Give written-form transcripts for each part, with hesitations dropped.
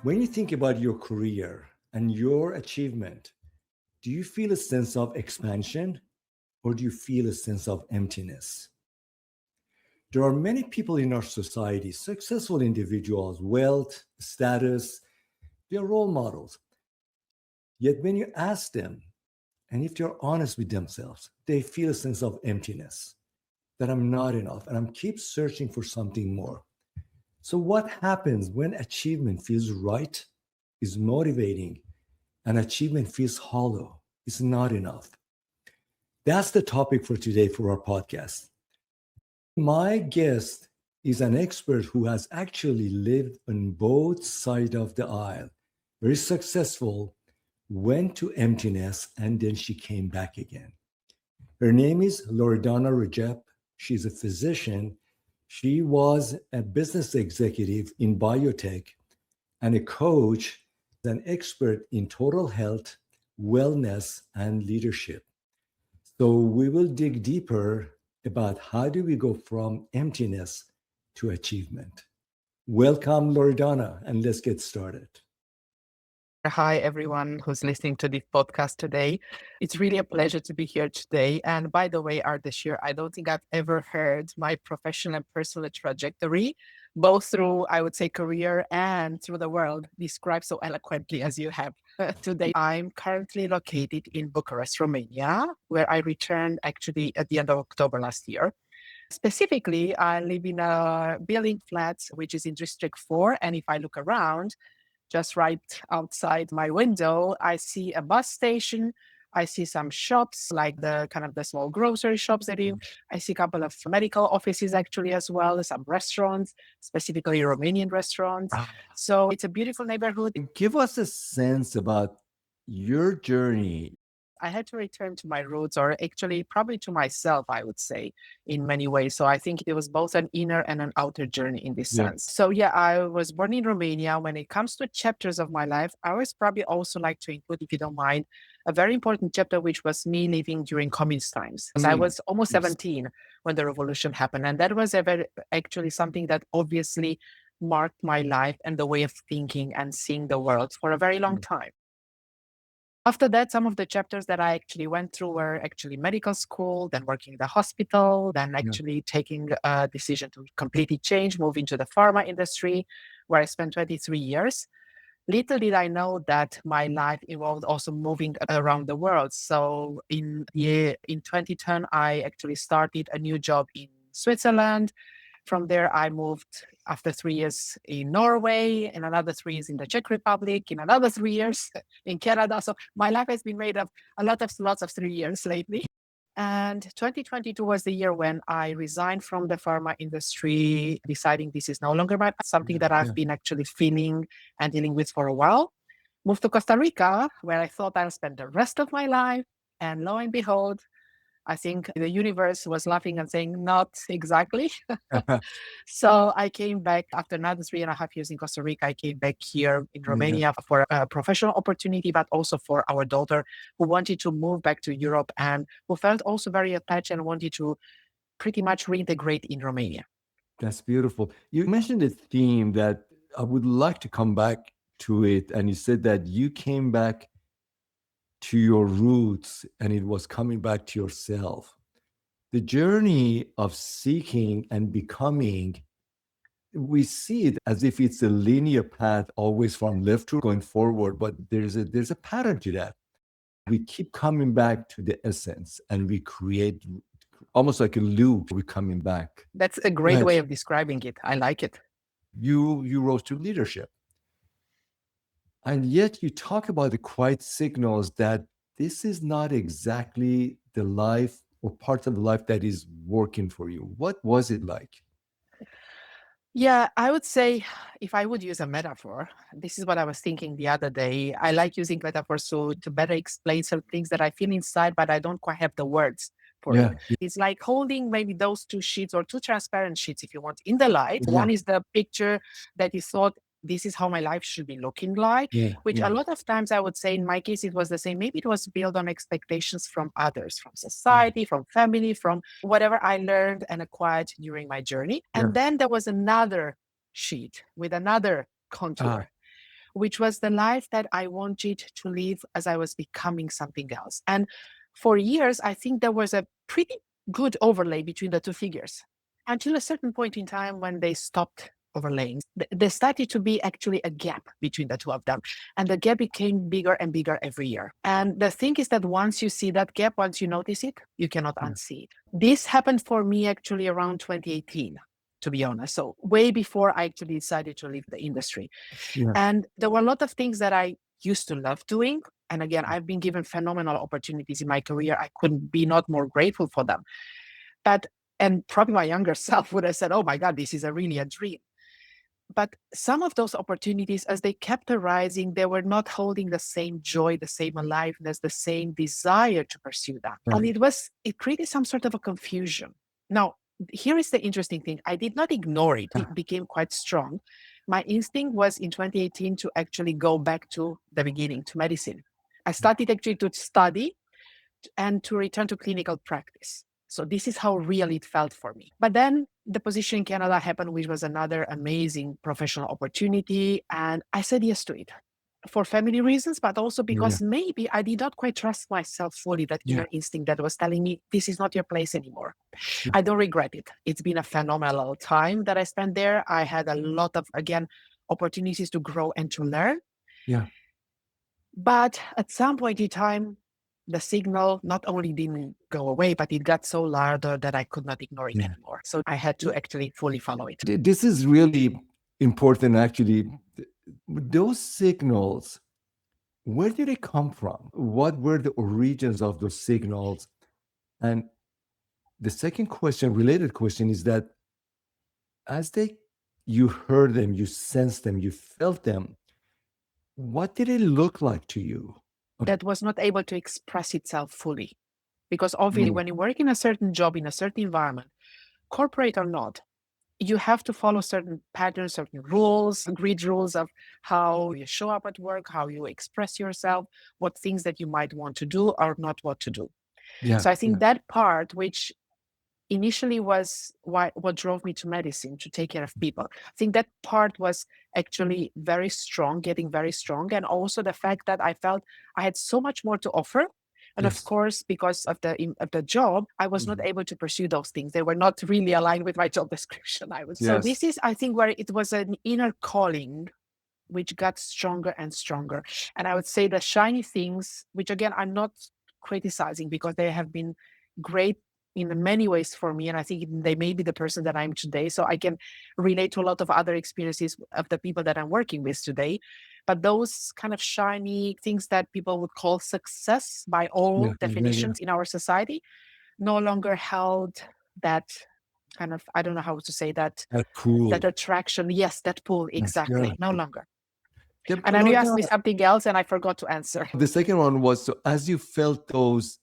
When you think about your career and your achievement, do you feel a sense of expansion or do you feel a sense of emptiness? There are many people in our society, successful individuals, wealth, status, they're role models. Yet when you ask them, and if they're honest with themselves, they feel a sense of emptiness, that I'm not enough and I'm keep searching for something more. So what happens when achievement feels right, is motivating, and achievement feels hollow, it's not enough? That's the topic for today for our podcast. My guest is an expert who has actually lived on both sides of the aisle, very successful, went to emptiness, and then she came back again. Her name is Loredana Regep. She's a physician. She was a business executive in biotech and a coach, an expert in total health, wellness, and leadership. So we will dig deeper about how do we go from emptiness to achievement. Welcome, Loredana, and let's get started. Hi, everyone who's listening to this podcast today. It's really a pleasure to be here today. And by the way, Ardeshir, I don't think I've ever heard my professional and personal trajectory, both through, I would say, career and through the world, described so eloquently as you have today. I'm currently located in Bucharest, Romania, where I returned actually at the end of October last year. Specifically, I live in a building flat, which is in District 4. And if I look around, just right outside my window, I see a bus station. I see some shops, like the kind of the small grocery shops that you. I see a couple of medical offices actually as well, some restaurants, specifically Romanian restaurants. Ah, So it's a beautiful neighborhood. give us a sense about your journey. I had to return to my roots, or actually probably to myself, I would say, in many ways. So I think it was both an inner and an outer journey in this Yeah. sense. So yeah, I was born in Romania. When it comes to chapters of my life, I always probably also like to include, if you don't mind, a very important chapter, which was me living during communist times. Because I was almost Yes. 17 when the revolution happened. And that was actually something that obviously marked my life and the way of thinking and seeing the world for a very long time. After that, some of the chapters that I actually went through were actually medical school, then working in the hospital, then actually taking a decision to completely change, move into the pharma industry, where I spent 23 years. Little did I know that my life involved also moving around the world. So in 2010, I actually started a new job in Switzerland. From there, I moved after 3 years in Norway, and another 3 years in the Czech Republic, in another 3 years in Canada. So my life has been made of lots of 3 years lately. And 2022 was the year when I resigned from the pharma industry, deciding this is no longer something that I've been actually feeling and dealing with for a while. Moved to Costa Rica, where I thought I'll spend the rest of my life. And lo and behold, I think the universe was laughing and saying, not exactly. So I came back after another 3.5 years in Costa Rica. I came back here in Romania for a professional opportunity, but also for our daughter who wanted to move back to Europe and who felt also very attached and wanted to pretty much reintegrate in Romania. That's beautiful. You mentioned a theme that I would like to come back to it. And you said that you came back to your roots and it was coming back to yourself. The journey of seeking and becoming, we see it as if it's a linear path always from left to going forward, but there's a pattern to that. We keep coming back to the essence and we create almost like a loop. We're coming back. That's a great way of describing it. I like it. You rose to leadership. And yet you talk about the quiet signals that this is not exactly the life or part of the life that is working for you. What was it like? Yeah, I would say if I would use a metaphor, this is what I was thinking the other day. I like using metaphors to better explain some things that I feel inside, but I don't quite have the words for it. It's like holding maybe those two sheets or two transparent sheets, if you want, in the light. One is the picture that you thought this is how my life should be looking like, which a lot of times I would say in my case, it was the same. Maybe it was built on expectations from others, from society, from family, from whatever I learned and acquired during my journey. And then there was another sheet with another contour, which was the life that I wanted to live as I was becoming something else. And for years, I think there was a pretty good overlay between the two figures until a certain point in time when they stopped overlaying. There started to be actually a gap between the two of them. And the gap became bigger and bigger every year. And the thing is that once you see that gap, once you notice it, you cannot unsee it. This happened for me actually around 2018, to be honest. So way before I actually decided to leave the industry. Yeah. And there were a lot of things that I used to love doing. And again, I've been given phenomenal opportunities in my career. I couldn't be not more grateful for them. But, and probably my younger self would have said, oh my God, this is really a dream. But some of those opportunities, as they kept arising, they were not holding the same joy, the same aliveness, the same desire to pursue that. And it created some sort of a confusion. Now, here is the interesting thing. I did not ignore it. It became quite strong. My instinct was in 2018 to actually go back to the beginning, to medicine. I started actually to study and to return to clinical practice. So this is how real it felt for me. But then the position in Canada happened, which was another amazing professional opportunity. And I said yes to it for family reasons, but also because maybe I did not quite trust myself fully, that inner instinct that was telling me, this is not your place anymore. I don't regret it. It's been a phenomenal time that I spent there. I had a lot of, again, opportunities to grow and to learn. Yeah. But at some point in time, the signal not only didn't go away, but it got so louder that I could not ignore it anymore. So I had to actually fully follow it. This is really important, actually. Those signals, where did they come from? What were the origins of those signals? And the second question, related question, is that as you heard them, you sensed them, you felt them, what did it look like to you? That was not able to express itself fully. Because obviously, when you work in a certain job, in a certain environment, corporate or not, you have to follow certain patterns, certain rules, grid rules of how you show up at work, how you express yourself, what things that you might want to do or not what to do. So I think that part, which initially was what drove me to medicine, to take care of people. I think that part was actually very strong, getting very strong. And also the fact that I felt I had so much more to offer. And of course, because of the job, I was not able to pursue those things. They were not really aligned with my job description. So this is, I think, where it was an inner calling which got stronger and stronger. And I would say the shiny things, which again, I'm not criticizing because they have been great in many ways for me. And I think they may be the person that I'm today. So I can relate to a lot of other experiences of the people that I'm working with today. But those kind of shiny things that people would call success by all definitions in our society no longer held that kind of, I don't know how to say that, that attraction. Yes, that pull, exactly, no longer. And then you asked me something else and I forgot to answer. The second one was, so as you felt those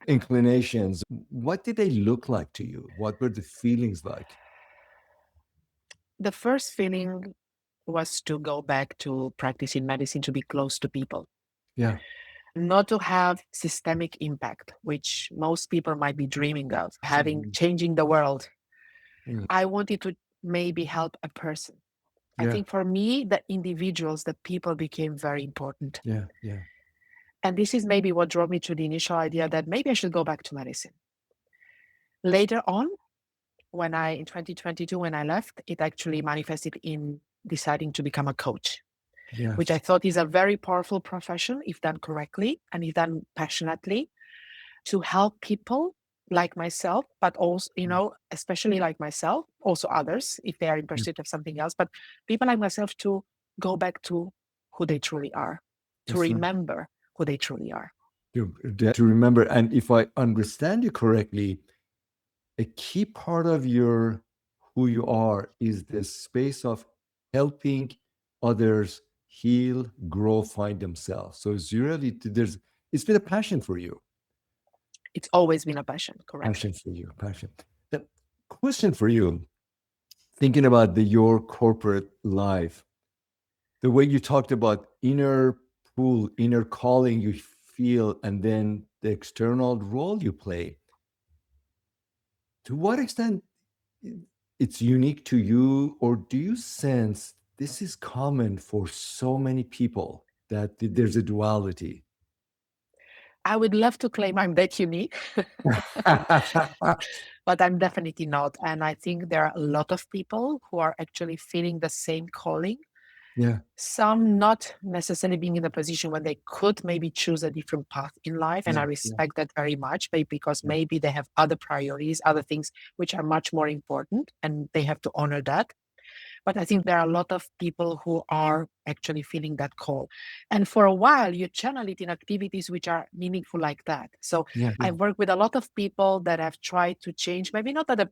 inclinations, what did they look like to you? What were the feelings like? The first feeling was to go back to practicing medicine, to be close to people. Yeah. Not to have systemic impact, which most people might be dreaming of, changing the world. I wanted to maybe help a person. I think for me, the individuals, the people became very important. Yeah. And this is maybe what drove me to the initial idea that maybe I should go back to medicine. Later on, in 2022, when I left, it actually manifested in deciding to become a coach, which I thought is a very powerful profession if done correctly and if done passionately, to help people like myself, but also, especially like myself, also others, if they are in pursuit of something else, but people like myself to go back to who they truly are, to remember who they truly are. To remember. And if I understand you correctly, a key part of who you are is the space of helping others heal, grow, find themselves. So it's been a passion for you. It's always been a passion, correct? Passion for you, passion. The question for you, thinking about your corporate life, the way you talked about inner pull, inner calling you feel, and then the external role you play. To what extent it's unique to you, or do you sense this is common for so many people that there's a duality. I would love to claim I'm that unique, but I'm definitely not. And I think there are a lot of people who are actually feeling the same calling. Yeah, Some not necessarily being in a position when they could maybe choose a different path in life. And yeah, I yeah, respect that very much, because yeah. maybe they have other priorities, other things which are much more important, and they have to honor that. But I think there are a lot of people who are actually feeling that call. And for a while, you channel it in activities which are meaningful like that. So Yeah, yeah, I've worked with a lot of people that have tried to change, maybe not at a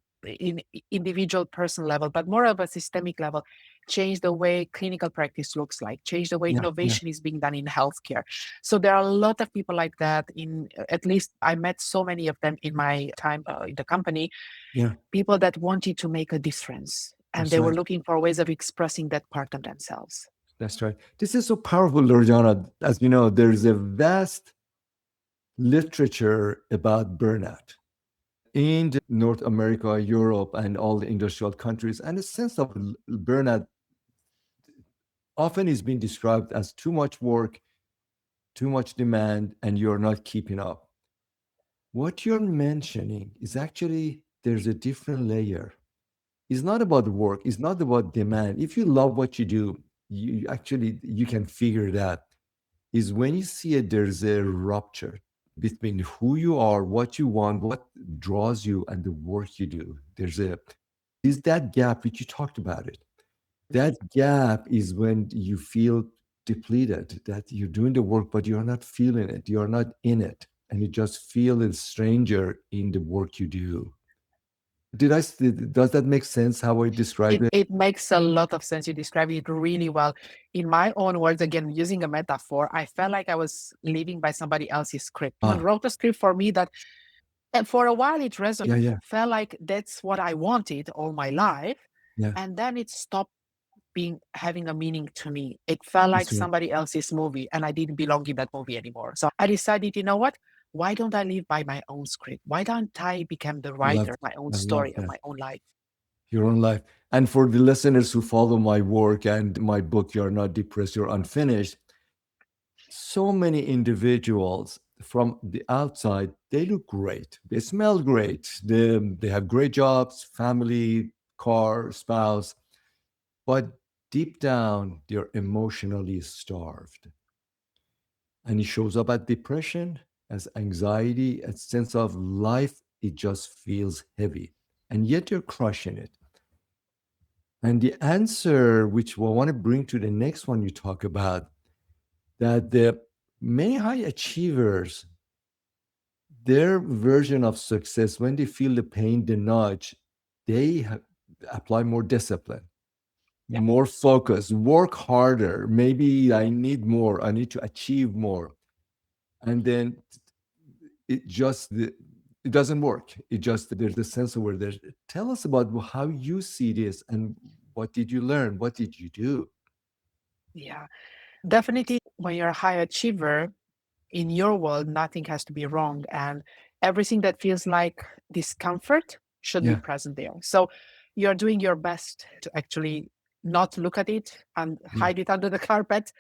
individual person level, but more of a systemic level, change the way clinical practice looks like, change the way yeah, yeah, innovation is being done in healthcare. So there are a lot of people like that. In at least I met so many of them in my time in the company, yeah. people that wanted to make a difference, and That's they were right. looking for ways of expressing that part of themselves. That's right. This is so powerful, Lorjana. As you know, there's a vast literature about burnout in North America, Europe, and all the industrial countries. And a sense of burnout often is being described as too much work, too much demand, and you're not keeping up. What you're mentioning is actually there's a different layer. It's not about work, it's not about demand. If you love what you do, you actually you can figure it out. Is when you see it, there's a rupture between who you are, what you want, what draws you, and the work you do. There's a is that gap which you talked about it. Mhm. That gap is when you feel depleted, that you're doing the work, but you're not feeling it. You're not in it. And you just feel a stranger in the work you do. Does that make sense how I describe it? It makes a lot of sense. You describe it really well. In my own words, again, using a metaphor, I felt like I was living by somebody else's script. Someone Ah, wrote a script for me that, and for a while it yeah, resonated, yeah, felt like that's what I wanted all my life. yeah. And then it stopped being having a meaning to me. It felt like That's right. somebody else's movie, and I didn't belong in that movie anymore. So I decided, you know what? Why don't I live by my own script? Why don't I become the Love, writer of my own I love story of that. my own life? Your own life. And for the listeners who follow my work and my book, You're Not Depressed, You're Unfinished, so many individuals from the outside, they look great. They smell great. They have great jobs, family, car, spouse, but deep down, they're emotionally starved. And it shows up as depression, as anxiety, as sense of life. It just feels heavy. And yet you're crushing it. And the answer, which we want to bring to the next one you talk about, that the many high achievers, their version of success, when they feel the pain, the nudge, they apply more discipline, Yeah. more focus, work harder. Maybe I need more, I need to achieve more. And then it doesn't work. It just, there's a sense of where there's, tell us about how you see this and what did you learn? What did you do? Yeah. Definitely, when you're a high achiever, in your world, nothing has to be wrong. And everything that feels like discomfort should be Yeah, present there. So you're doing your best to actually not look at it and yeah, hide it under the carpet,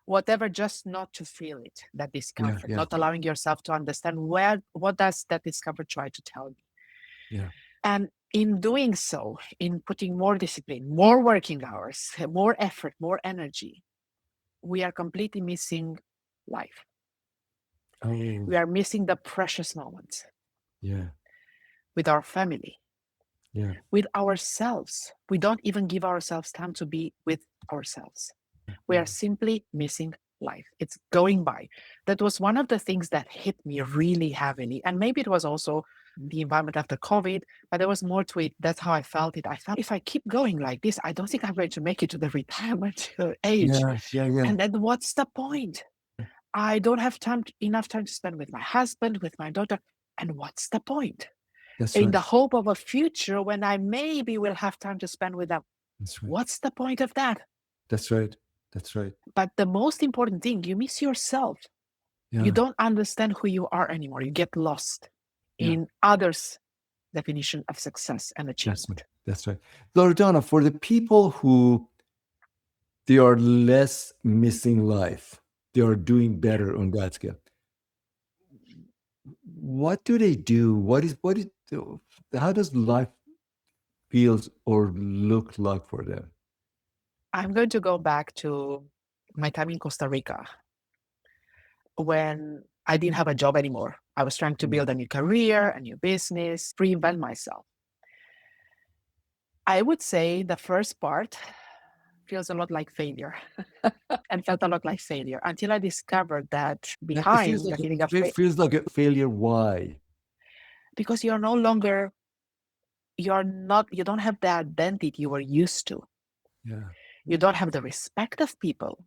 whatever, just not to feel it, that yeah, discomfort, yeah, not allowing yourself to understand what does that discomfort try to tell me. yeah. And in doing so, in putting more discipline, more working hours, more effort, more energy, we are completely missing life. Oh, We are missing the precious moments yeah, with our family, yeah, with ourselves. We don't even give ourselves time to be with ourselves. We yeah, are simply missing life. It's going by. That was one of the things that hit me really heavily. And maybe it was also the environment after COVID, but there was more to it. That's how I felt it. I felt if I keep going like this, I don't think I'm going to make it to the retirement age. yeah, yeah, yeah. And then what's the point? I don't have enough time to spend with my husband, with my daughter. And what's the point? That's In right. the hope of a future when I maybe will have time to spend with them. That's right. What's the point of that? That's right. That's right. But the most important thing, you miss yourself. You Yeah, don't understand who you are anymore. You get lost yeah. in others' definition of success and That's right. achievement. That's right. Loredana, for the people who they are less missing life. They are doing better on that scale. What do they do? What is how does life feels or look like for them? I'm going to go back to my time in Costa Rica when I didn't have a job anymore. I was trying to build a new career, a new business, reinvent myself. I would say the first part feels a lot like failure and felt a lot like failure until I discovered that It feels behind like the feeling of it feels like a failure. Why? because you're no longer, you don't have the identity you were used to. Yeah. You don't have the respect of people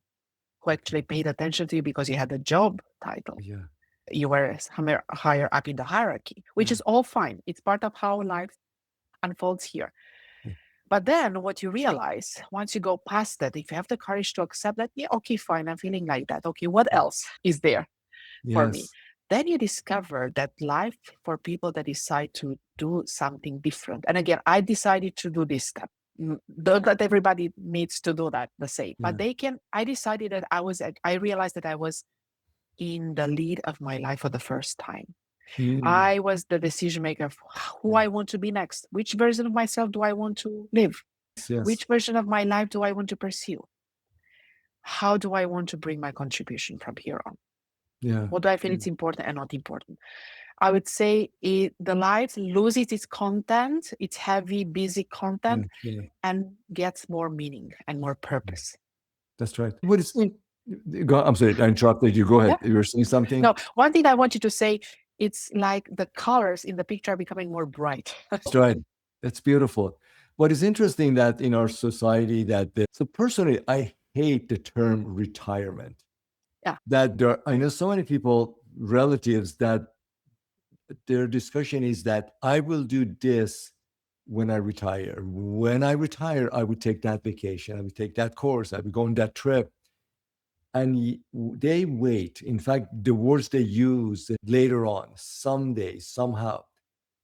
who actually paid attention to you because you had a job title. Yeah. You were somewhere higher up in the hierarchy, which Yeah. is all fine. It's part of how life unfolds here. Yeah. But then what you realize once you go past that, if you have the courage to accept that, yeah, okay, fine, I'm feeling like that. Okay, what else is there for me? Yes. Then you discover that life for people that decide to do something different. And again, I decided to do this step. Not that everybody needs to do that the same, but Yeah. they can. I decided that I realized that I was in the lead of my life for the first time. Mm. I was the decision maker of who I want to be next. Which version of myself do I want to live? Yes. Which version of my life do I want to pursue? How do I want to bring my contribution from here on? Yeah. What do I feel it's important and not important? I would say the life loses its content, its heavy, busy Yeah. content, Yeah. and gets more meaning and more purpose. That's right. What is? I'm sorry, I interrupted you. Go ahead. Yeah. You were saying something. No, one thing I want you to say, it's like the colors in the picture are becoming more bright. That's right. That's beautiful. What is interesting that in our society so personally, I hate the term retirement. Yeah. That I know so many people, relatives, that their discussion is that I will do this when I retire. When I retire, I would take that vacation. I would take that course. I would go on that trip. And they wait. In fact, the words they use later on, someday, somehow.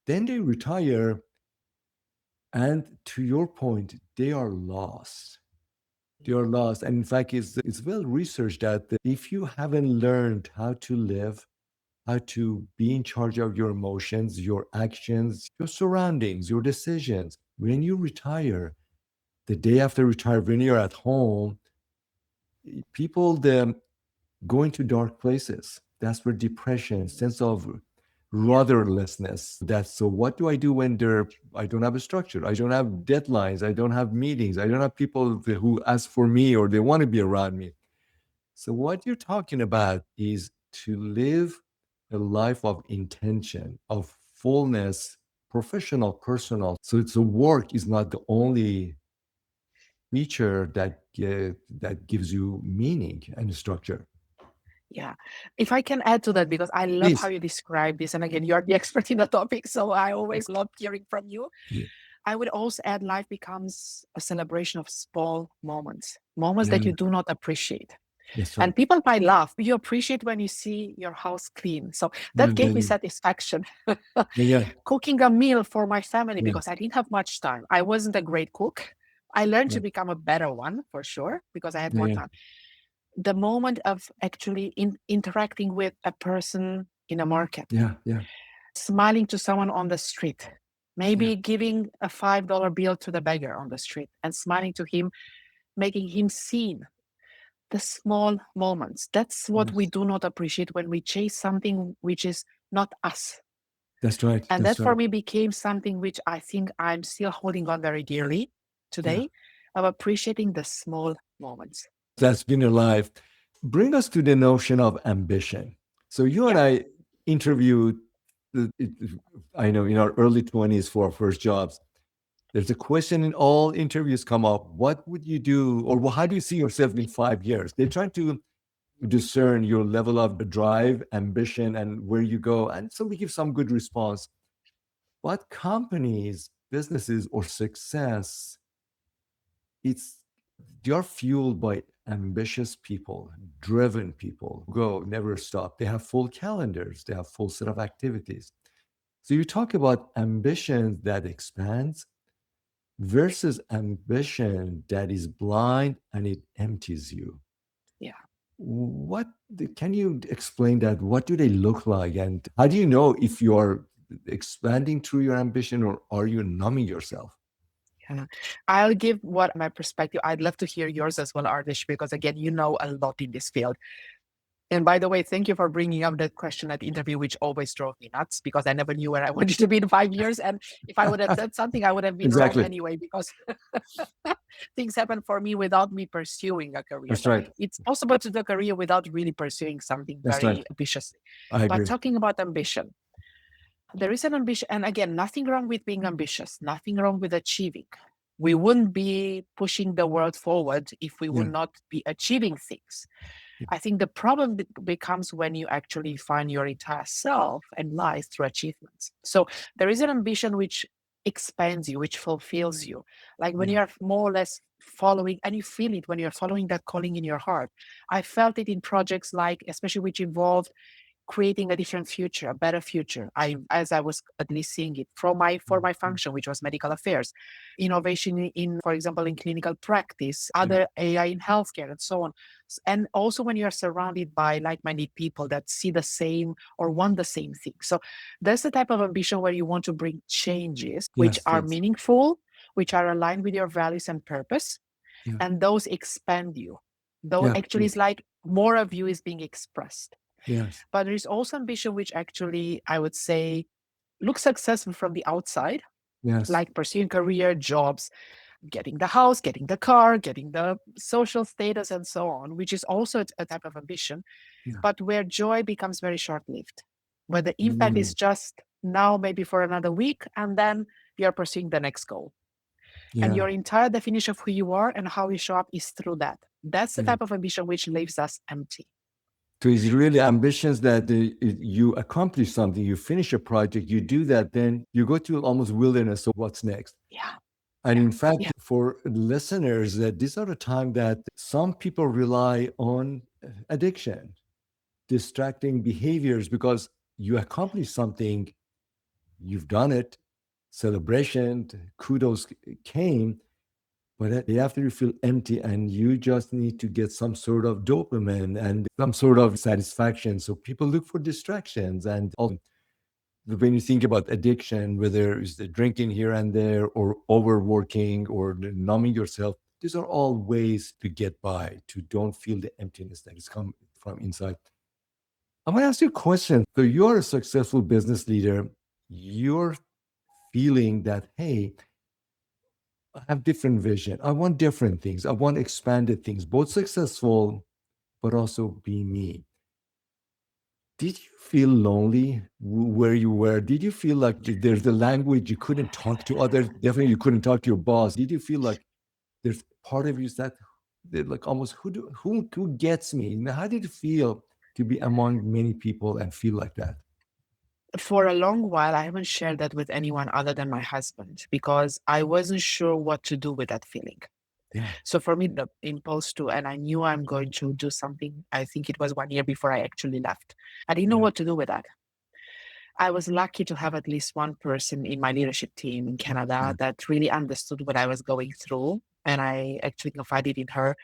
Then they retire. And to your point, they are lost. They are lost. And in fact, it's well researched that if you haven't learned how to live, how to be in charge of your emotions, your actions, your surroundings, your decisions, when you retire, the day after retire, when you're at home, people go into dark places. That's where depression, sense of rudderlessness. That's so. What do I do when I don't have a structure? I don't have deadlines. I don't have meetings. I don't have people who ask for me or they want to be around me. So what you're talking about is to live a life of intention, of fullness, professional, personal. So it's a work is not the only feature that gives you meaning and structure. Yeah. If I can add to that, because I love how Please. you describe this. And again, you're the expert in the topic. So I always love hearing from you. Yeah. I would also add life becomes a celebration of small moments, moments Yeah, that you do not appreciate. that's right. And people might laugh. You appreciate when you see your house clean. So Yeah, that yeah, gave me satisfaction. yeah, yeah, Cooking a meal for my family yeah, because I didn't have much time. I wasn't a great cook. I learned yeah, to become a better one for sure because I had yeah, more yeah, time. The moment of actually interacting with a person in a market, yeah, yeah, smiling to someone on the street, yeah, maybe giving a $5 bill to the beggar on the street and smiling to him, making him seen. The small moments. That's what we yes. do not appreciate when we chase something which is not us. That's right. And that That's for right. me became something which I think I'm still holding on very dearly Yeah. today, of appreciating the small moments. That's been your life. Bring us to the notion of ambition. So you and Yeah. I interviewed, I know, in our early 20s for our first jobs. There's a question in all interviews come up. What would you do, or how do you see yourself in 5 years? They're trying to discern your level of drive, ambition, and where you go. And so we give some good response. But companies, businesses, or success, it's they are fueled by ambitious people, driven people, go, never stop. They have full calendars, they have full set of activities. So you talk about ambition that expands, versus ambition that is blind and it empties you. Yeah. What can you explain that? What do they look like? And how do you know if you are expanding through your ambition or are you numbing yourself? Yeah. I'll give what my perspective. I'd love to hear yours as well, Ardish, because again, you know a lot in this field. And by the way, thank you for bringing up that question at the interview, which always drove me nuts because I never knew where I wanted to be in 5 years. And if I would have said something, I would have been wrong Exactly. anyway because things happen for me without me pursuing a career. That's right. It's possible to do a career without really pursuing something That's right. very ambitious. I But agree. talking about ambition, there is an ambition. And again, nothing wrong with being ambitious, nothing wrong with achieving. We wouldn't be pushing the world forward if we would Yeah. not be achieving things. I think the problem becomes when you actually find your entire self and life through achievements. So there is an ambition which expands you, which fulfills you. Like when Yeah. you're more or less following, and you feel it when you're following that calling in your heart. I felt it in projects like, especially which involved creating a different future, a better future. As I was at least seeing it from my for my Mhm. function, which was medical affairs, innovation in, for example, in clinical practice, Yeah. other AI in healthcare, and so on. And also when you're surrounded by like-minded people that see the same or want the same thing. So that's the type of ambition where you want to bring changes which Yes. are Yes. meaningful, which are aligned with your values and purpose, Yeah. and those expand you. Though Yeah. actually it's like more of you is being expressed. Yes. But there is also ambition which actually, I would say, looks successful from the outside, Yes. like pursuing career, jobs, getting the house, getting the car, getting the social status, and so on, which is also a type of ambition, Yeah. but where joy becomes very short lived, where the impact Mm. is just now, maybe for another week, and then you're pursuing the next goal. And Yeah. your entire definition of who you are and how you show up is through that. That's the Yeah. type of ambition which leaves us empty. So it's really ambitions that you accomplish something, you finish a project, you do that, then you go to almost wilderness. So what's next? Yeah. And Yeah. in fact, Yeah. for listeners, that these are the time that some people rely on addiction, distracting behaviors, because you accomplish something, you've done it, celebration, kudos came, but after you feel empty and you just need to get some sort of dopamine and some sort of satisfaction. So people look for distractions. And also, when you think about addiction, whether it's the drinking here and there or overworking or the numbing yourself, these are all ways to get by, to don't feel the emptiness that is come from inside. I'm going to ask you a question. So you're a successful business leader. You're feeling that, hey, I have different vision. I want different things. I want expanded things, both successful, but also be me. Did you feel lonely where you were? Did you feel like there's a language you couldn't talk to others? Definitely, you couldn't talk to your boss. Did you feel like there's part of you that like almost who gets me? How did it feel to be among many people and feel like that? For a long while, I haven't shared that with anyone other than my husband because I wasn't sure what to do with that feeling. Yeah, So for me, the impulse to, and I knew I'm going to do something. I think it was 1 year before I actually left. I didn't know yeah, what to do with that. I was lucky to have at least one person in my leadership team in yeah. Canada that really understood what I was going through. And I actually confided in her.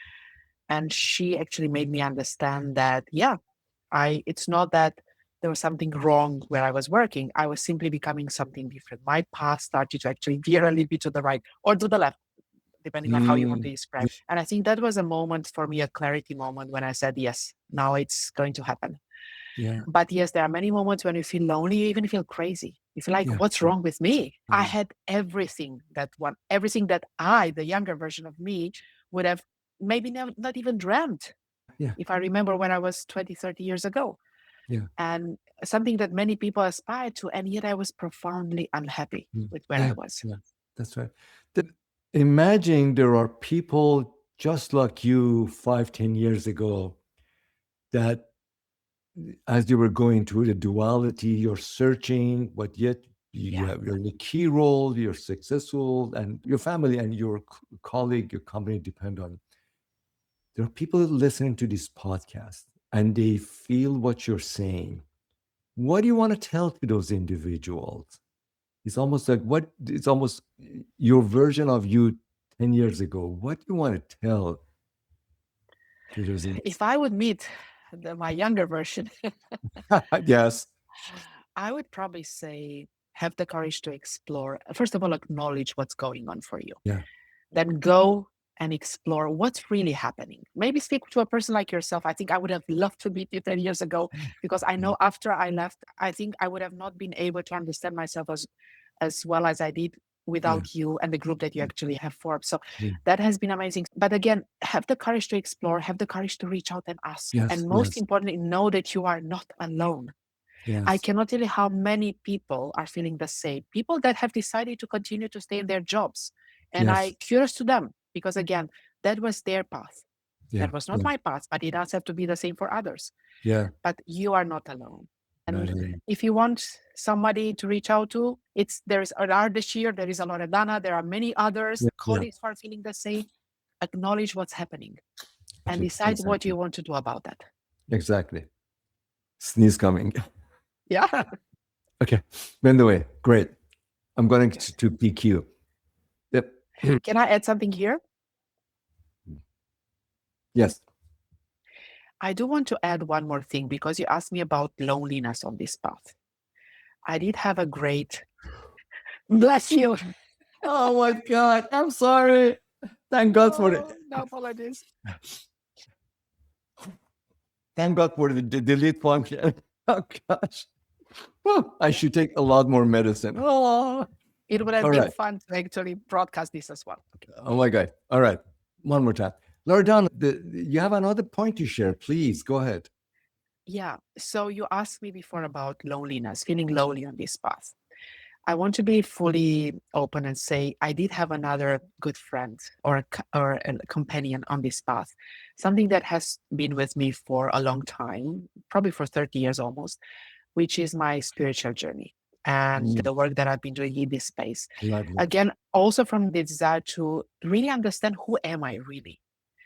And she actually made me understand that, yeah, it's not that there was something wrong where I was working. I was simply becoming something different. My path started to actually veer a little bit to the right or to the left, depending on how you want to Mm, describe. And I think that was a moment for me, a clarity moment when I said, yes, now it's going to happen. yeah, But yes, there are many moments when you feel lonely, you even feel crazy. You feel like, yeah, what's yeah, wrong with me? I yeah, had everything that I, the younger version of me, would have maybe not even dreamt yeah, if I remember when I was 20, 30 years ago. yeah, And something that many people aspire to. And yet I was profoundly unhappy with where I yeah, was. yeah. That's right. Imagine there are people just like you 5, 10 years ago that as you were going through the duality, you're searching, but yet Yeah. you're in a key role, you're successful, and your family and your colleague, your company depend on. There are people listening to this podcast and they feel what you're saying. What do you want to tell to those individuals? It's almost like what it's almost your version of you 10 years ago. What do you want to tell to those? If I would meet my younger version, Yes. I would probably say have the courage to explore. First of all, acknowledge what's going on for you. Yeah. Then go and explore what's really happening. Maybe speak to a person like yourself. I think I would have loved to meet you 10 years ago because I Yeah. know after I left, I think I would have not been able to understand myself as well as I did Yeah. without you and the group that you actually have formed. So Yeah. that has been amazing. But again, have the courage to explore, have the courage to reach out and ask. Yes. And most Yes. importantly, know that you are not alone. I Yes. cannot tell you how many people are feeling the same. People that have decided to continue to stay in their jobs. And Yes. I curious to them because again, that was their path. Yeah. That was not Yeah. my path, but it does have to be the same for others. Yeah. But you are not alone. Not And alone. if you want somebody to reach out to, there is an Ardeshir, there is a Loredana, there are many others, Yeah. Yeah. colleagues who are feeling the same. Acknowledge what's happening and decide what Exactly. you want to do about that. Exactly. Sneeze coming. Yeah. Okay. By the way, great. I'm going to PQ. Yep. Can I add something here? Yes. I do want to add one more thing because you asked me about loneliness on this path. I did have a great, bless you. Oh my God. I'm sorry. Thank God for it. No apologies. Thank God for the delete function. Oh gosh. I should take a lot more medicine. Oh. It would have All been right. fun to actually broadcast this as well. Okay. Oh my God. All right. One more time. Loredana, you have another point to share. Please go ahead. Yeah. So you asked me before about loneliness, feeling lonely on this path. I want to be fully open and say I did have another good friend or a companion on this path, something that has been with me for a long time, probably for 30 years almost, which is my spiritual journey and the work that I've been doing in this space. Lovely. Again, also from the desire to really understand who am I really.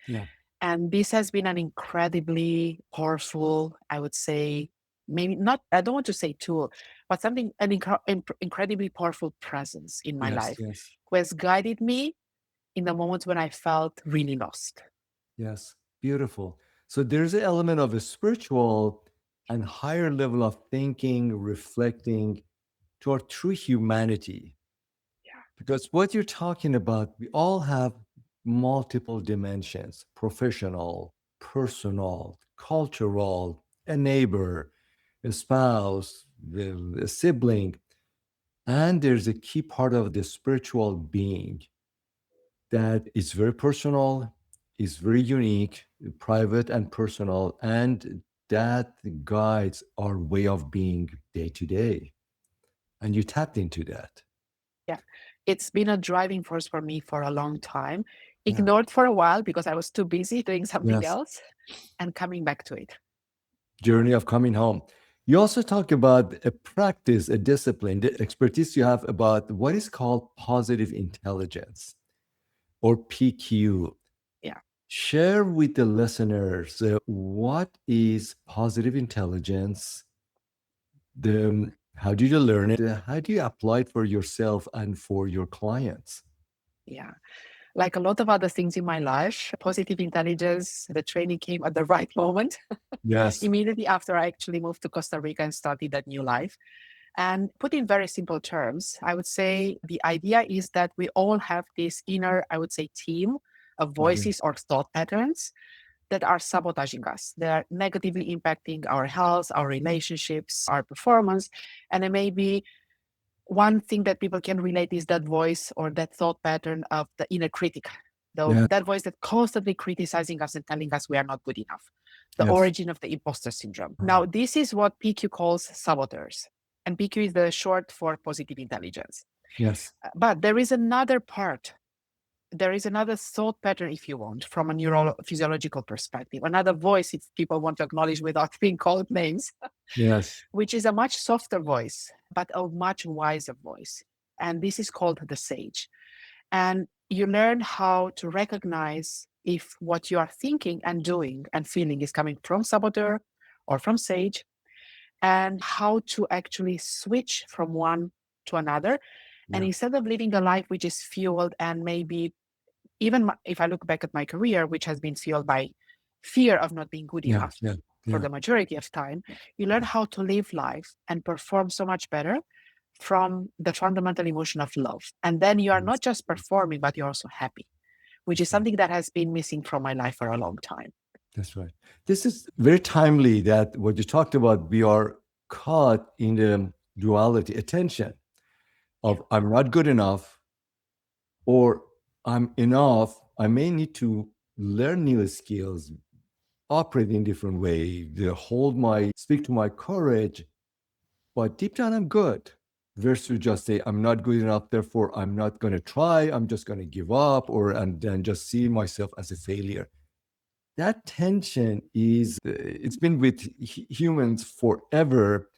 Yeah. And this has been an incredibly powerful, I would say, maybe not, I don't want to say tool, but something, incredibly powerful presence in my Yes. life Yes. who has guided me in the moments when I felt really lost. Yes. Beautiful. So there's an element of a spiritual and higher level of thinking, reflecting to our true humanity. Yeah. Because what you're talking about, we all have multiple dimensions: professional, personal, cultural, a neighbor, a spouse, a sibling. And there's a key part of the spiritual being that is very personal, is very unique, private, and personal. And that guides our way of being day to day. And you tapped into that. Yeah. It's been a driving force for me for a long time, Yeah. ignored for a while because I was too busy doing something Yes. else and coming back to it. Journey of coming home. You also talk about a practice, a discipline, the expertise you have about what is called positive intelligence or PQ. Yeah. Share with the listeners what is positive intelligence, how did you learn it, how do you apply it for yourself and for your clients? Yeah. Like a lot of other things in my life, positive intelligence, the training came at the right moment, Yes. immediately after I actually moved to Costa Rica and started that new life. And put in very simple terms, I would say the idea is that we all have this inner, I would say, team of voices or thought patterns that are sabotaging us. They are negatively impacting our health, our relationships, our performance. And it may be one thing that people can relate is that voice or that thought pattern of the inner critic, though Yeah. that voice that constantly criticizing us and telling us we are not good enough, the Yes. origin of the imposter syndrome. Now, this is what PQ calls saboteurs, and PQ is the short for positive intelligence. Yes. But there is another part. There is another thought pattern, if you want, from a neurophysiological perspective, another voice, if people want to acknowledge without being called names, Yes. which is a much softer voice, but a much wiser voice. And this is called the sage. And you learn how to recognize if what you are thinking and doing and feeling is coming from saboteur or from sage, and how to actually switch from one to another. And Yeah. instead of living a life which is fueled and maybe even if I look back at my career, which has been fueled by fear of not being good Yeah. enough Yeah. for Yeah. the majority of time, you learn how to live life and perform so much better from the fundamental emotion of love. And then you are Yes. not just performing, but you're also happy, which is That's right. something that has been missing from my life for a long time. That's right. This is very timely that what you talked about, we are caught in the duality, attention Yeah. of I'm not good enough or I'm enough. I may need to learn new skills, operate in different way, speak to my courage, but deep down I'm good. Versus just say I'm not good enough, therefore I'm not going to try. I'm just going to give up, or and then just see myself as a failure. That tension is it's been with humans forever,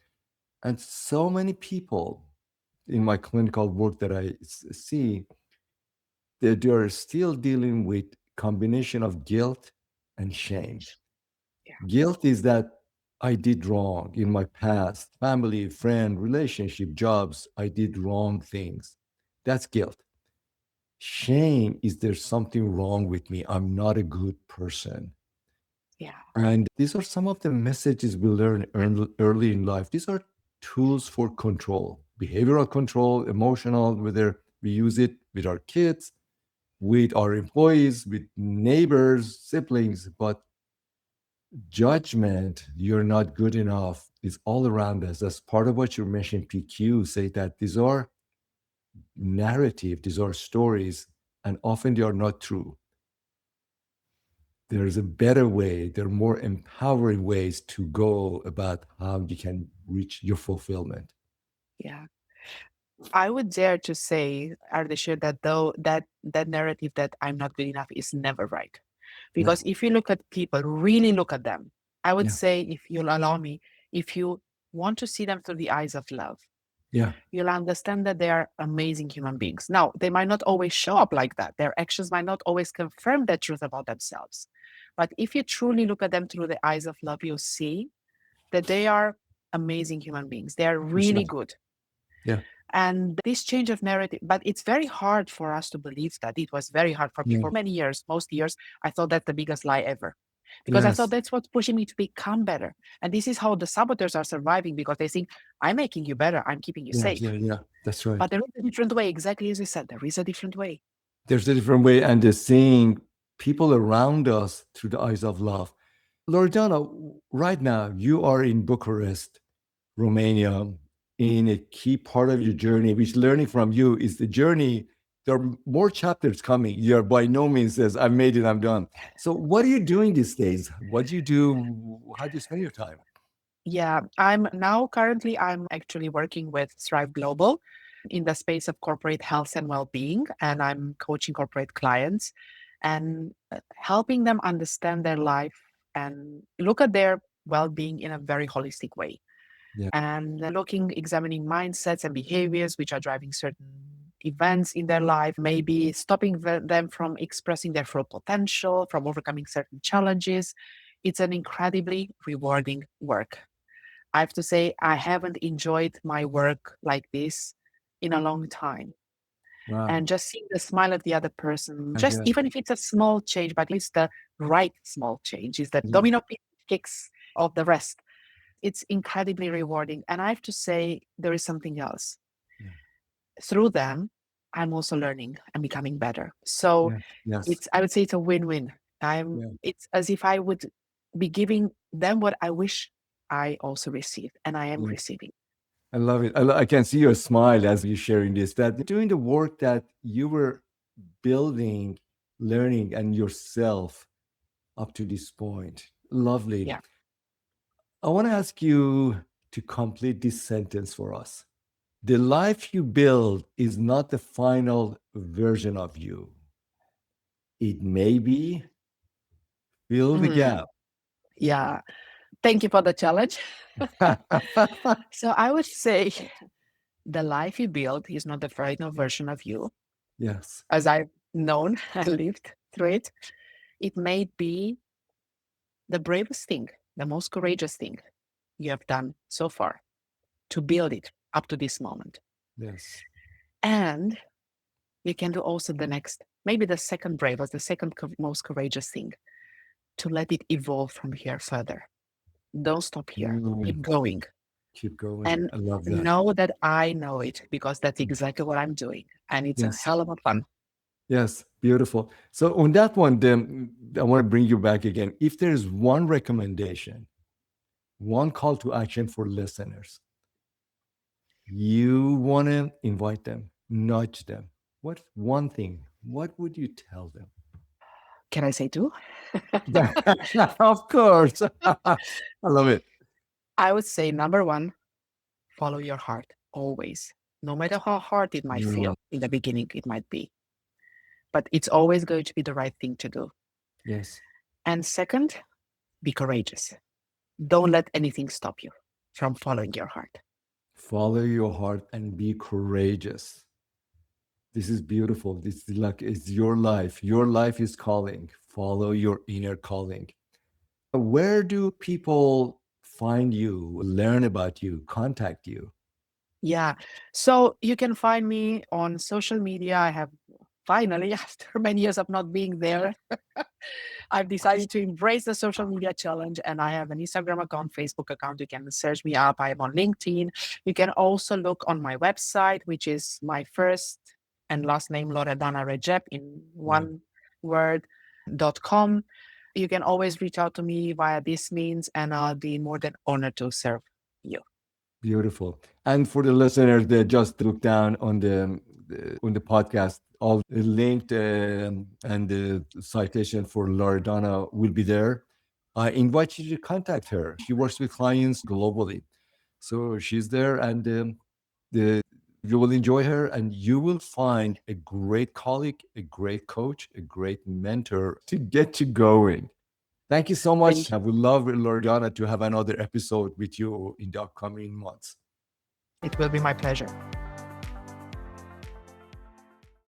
and so many people in my clinical work that I see that they are still dealing with combination of guilt and shame. Yeah. Guilt is that I did wrong in my past, family, friend, relationship, jobs. I did wrong things. That's guilt. Shame is there's something wrong with me. I'm not a good person. Yeah. And these are some of the messages we learn early in life. These are tools for control, behavioral control, emotional, whether we use it with our kids, with our employees, with neighbors, siblings, but judgment, you're not good enough, is all around us. That's part of what you mentioned, PQ, say that these are narrative, these are stories, and often they are not true. There's a better way, there are more empowering ways to go about how you can reach your fulfillment. Yeah. I would dare to say, Ardeshir, that though that narrative that I'm not good enough is never right. Yeah, Because if you look at people, really look at them, I would yeah, say, if you'll allow me, if you want to see them through the eyes of love, yeah, you'll understand that they are amazing human beings. Now, they might not always show up like that. Their actions might not always confirm that truth about themselves. But if you truly look at them through the eyes of love, you'll see that they are amazing human beings. They are that's really right. good. Yeah, And this change of narrative, but it's very hard for us to believe that. It was very hard for me yeah, for many years. Most years, I thought that's the biggest lie ever because I thought yes, that's what's pushing me to become better. And this is how the saboteurs are surviving because they think, I'm making you better, I'm keeping you yeah, yeah, safe. yeah, that's right. But there is a different way, exactly as you said, there is a different way. There's a different way, and the seeing people around us through the eyes of love. Loredana, right now you are in Bucharest, Romania, in a key part of your journey, which learning from you is the journey. There are more chapters coming. You're by no means says, I've made it, I'm done. So what are you doing these days? What do you do? How do you spend your time? Yeah, I'm actually working with Thrive Global in the space of corporate health and well-being, and I'm coaching corporate clients and helping them understand their life and look at their well-being in a very holistic way. Yeah, And examining mindsets and behaviors which are driving certain events in their life, maybe stopping them from expressing their full potential, from overcoming certain challenges. It's an incredibly rewarding work. I have to say, I haven't enjoyed my work like this in a long time. wow. And just seeing the smile of the other person, Yeah, just yeah, even if it's a small change, but it's the right small change, is the yeah, domino kicks of the rest. It's incredibly rewarding. And I have to say, there is something else. yeah, Through them, I'm also learning and becoming better. So yeah, yes, I would say it's a win-win. yeah, It's as if I would be giving them what I wish I also received, and I am yeah. receiving. I love it. I can see your smile as you sharing this, that doing the work that you were building, learning, and yourself up to this point. Lovely. Yeah. I want to ask you to complete this sentence for us. The life you build is not the final version of you. It may be, fill the Mm, gap. yeah. Thank you for the challenge. So I would say the life you build is not the final version of you, Yes. as I've known and lived through it. It may be the bravest thing, the most courageous thing you have done so far to build it up to this moment. Yes. And you can do also the next, maybe the second bravest, the second most courageous thing, to let it evolve from here further. Don't stop here. Mm, Keep going. keep going. And I love that. know that I know it because that's exactly what I'm doing. And it's a Yes. hell of a fun. Yes. Beautiful. So on that one, then I want to bring you back again. If there's one recommendation, one call to action for listeners, you want to invite them, nudge them. What one thing? What would you tell them? Can I say two? Of course. I love it. I would say number one, follow your heart always. No matter how hard it might Mm, feel in the beginning, it might be, but it's always going to be the right thing to do. yes. And second, be courageous. Don't let anything stop you from following your heart. Follow your heart and be courageous. This is beautiful. This is like it's your life. Your life is calling. Follow your inner calling. Where do people find you, learn about you, contact you? Yeah. So you can find me on social media. I have finally, after many years of not being there, I've decided to embrace the social media challenge, and I have an Instagram account, Facebook account. You can search me up. I am on LinkedIn. You can also look on my website, which is my first and last name, Loredana Regep, in Right. one word.com. You can always reach out to me via this means, and I'll be more than honored to serve you. Beautiful. And for the listeners that just look down on the podcast, all the linked and the citation for Loredana will be there. I invite you to contact her. She works with clients globally, so she's there, and the you will enjoy her, and you will find a great colleague, a great coach, a great mentor to get you going. Thank you so much. Thank I you. would love, Loredana, to have another episode with you in the upcoming months. It will be my pleasure.